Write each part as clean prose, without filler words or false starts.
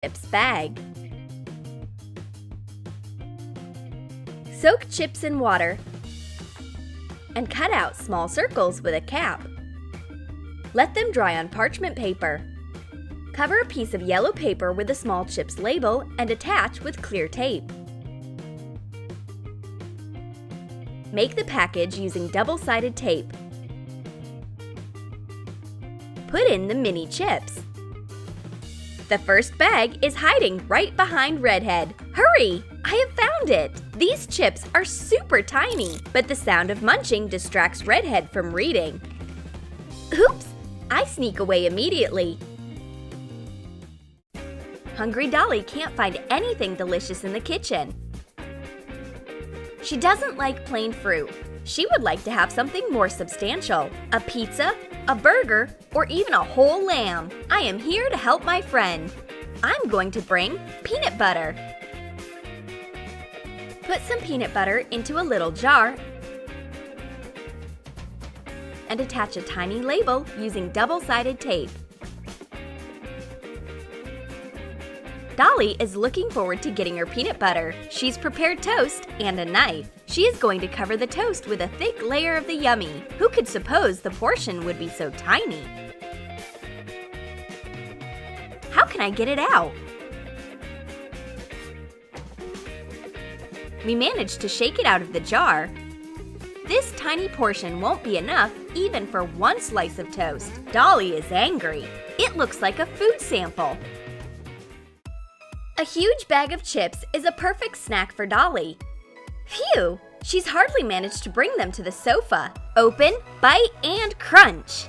chips bag. Soak chips in water and cut out small circles with a cap. Let them dry on parchment paper. Cover a piece of yellow paper with a small chips label and attach with clear tape. Make the package using double-sided tape. Put in the mini chips. The first bag is hiding right behind Redhead. Hurry! I have found it! These chips are super tiny, but the sound of munching distracts Redhead from reading. Oops! I sneak away immediately. Hungry Dolly can't find anything delicious in the kitchen. She doesn't like plain fruit. She would like to have something more substantial. A pizza, a burger, or even a whole lamb. I am here to help my friend. I'm going to bring peanut butter. Put some peanut butter into a little jar and attach a tiny label using double-sided tape. Dolly is looking forward to getting her peanut butter. She's prepared toast and a knife. She is going to cover the toast with a thick layer of the yummy. Who could suppose the portion would be so tiny? How can I get it out? We managed to shake it out of the jar. This tiny portion won't be enough even for one slice of toast. Dolly is angry. It looks like a food sample. A huge bag of chips is a perfect snack for Dolly. Phew! She's hardly managed to bring them to the sofa. Open, bite, and crunch!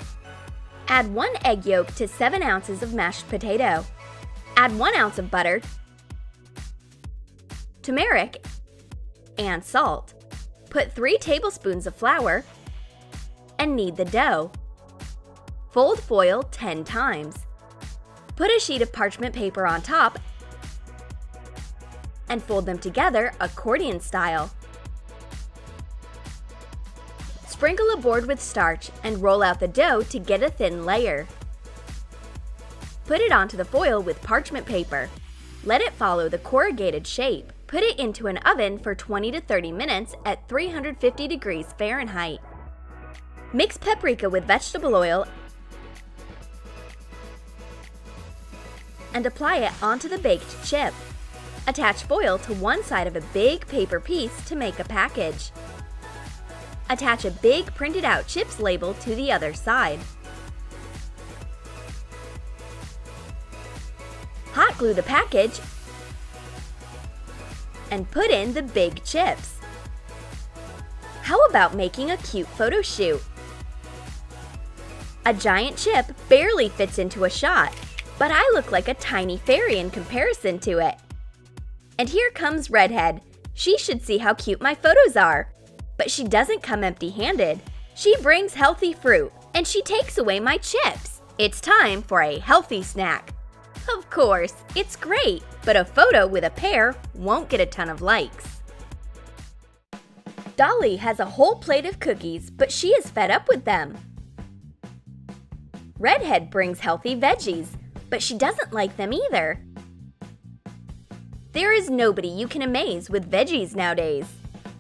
Add 1 egg yolk to 7 ounces of mashed potato. Add 1 ounce of butter, turmeric, and salt. Put 3 tablespoons of flour and knead the dough. Fold foil 10 times. Put a sheet of parchment paper on top and fold them together accordion style. Sprinkle a board with starch and roll out the dough to get a thin layer. Put it onto the foil with parchment paper. Let it follow the corrugated shape. Put it into an oven for 20 to 30 minutes at 350 degrees Fahrenheit. Mix paprika with vegetable oil and apply it onto the baked chip. Attach foil to one side of a big paper piece to make a package. Attach a big printed out chips label to the other side. Hot glue the package and put in the big chips. How about making a cute photo shoot? A giant chip barely fits into a shot, but I look like a tiny fairy in comparison to it. And here comes Redhead. She should see how cute my photos are. But she doesn't come empty-handed. She brings healthy fruit, and she takes away my chips. It's time for a healthy snack. Of course, it's great, but a photo with a pear won't get a ton of likes. Dolly has a whole plate of cookies, but she is fed up with them. Redhead brings healthy veggies, but she doesn't like them either. There is nobody you can amaze with veggies nowadays.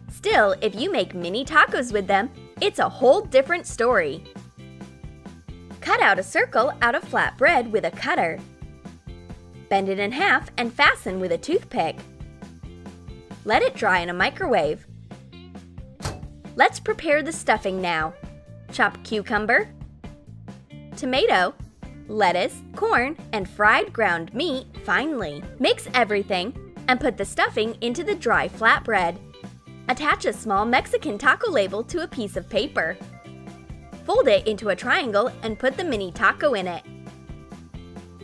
Still, if you make mini tacos with them, it's a whole different story. Cut out a circle out of flat bread with a cutter. Bend it in half and fasten with a toothpick. Let it dry in a microwave. Let's prepare the stuffing now. Chop cucumber, tomato, lettuce, corn, and fried ground meat finely. Mix everything and put the stuffing into the dry flatbread. Attach a small Mexican taco label to a piece of paper. Fold it into a triangle and put the mini taco in it.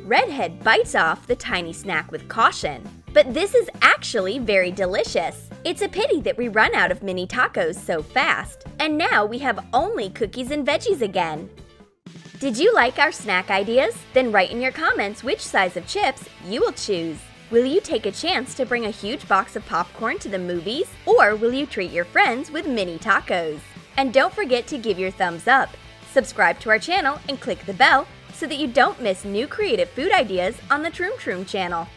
Redhead bites off the tiny snack with caution, but this is actually very delicious. It's a pity that we run out of mini tacos so fast, and now we have only cookies and veggies again. Did you like our snack ideas? Then write in your comments which size of chips you will choose. Will you take a chance to bring a huge box of popcorn to the movies? Or will you treat your friends with mini tacos? And don't forget to give your thumbs up, subscribe to our channel, and click the bell so that you don't miss new creative food ideas on the Troom Troom channel.